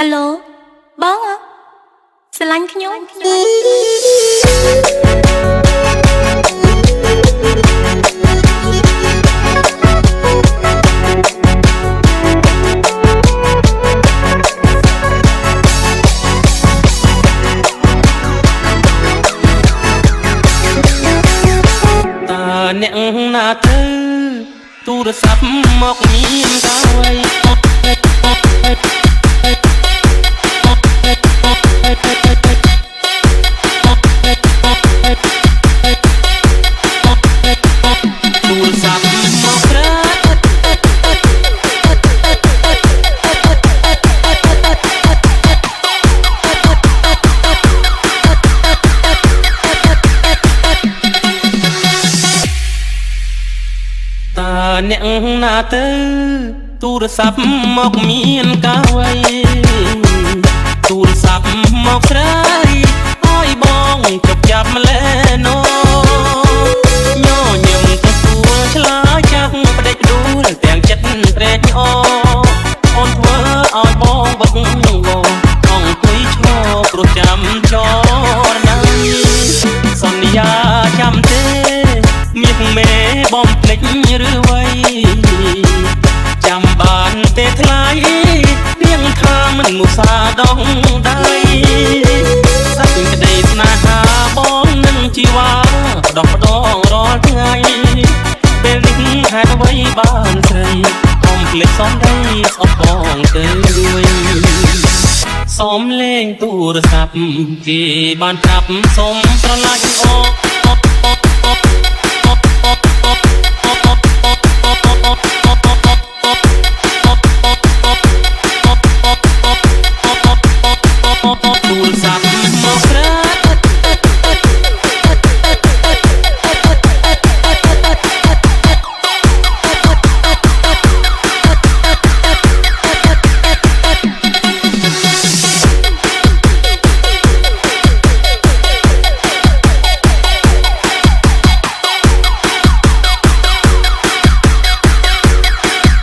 Hello បងស្រឡាញ់ខ្ញុំអ្នកណាទៅទូរស័ព្ទមកមានកាវៃទូរស័ព្ទមកក្រាអ្នកណាទៅទូរស័ព្ទមកមានកាវៃទូរស័ព្ទមកស្រីឲ្យបងជប់ចាប់ម្លេណូញញឹមទៅសួរឆ្លើយចាស់ផ្ដេចដួលទាំងចិត្តត្រេកអរអូនធ្វើឲ្យបងវឹកវរអង្គុយឈរព្រោះចាំចរណៃសន្យាចាំទេមាសមេបំភ្លេចឬវ័យចាំបានទេថ្លៃនាងថាមិនមុសាដងដៃសាច់ក្តីស្នេហាបងនឹងជីវ៉ាដោះដងរាល់ថ្ងៃពេលនេះហេតុអ្វីបានស្រីកុំភ្លេចសំដីស្អប់បងទៅវិញសូមលេងទូរស័ព្ទគេបានប្រាប់សូមស្រឡាញ់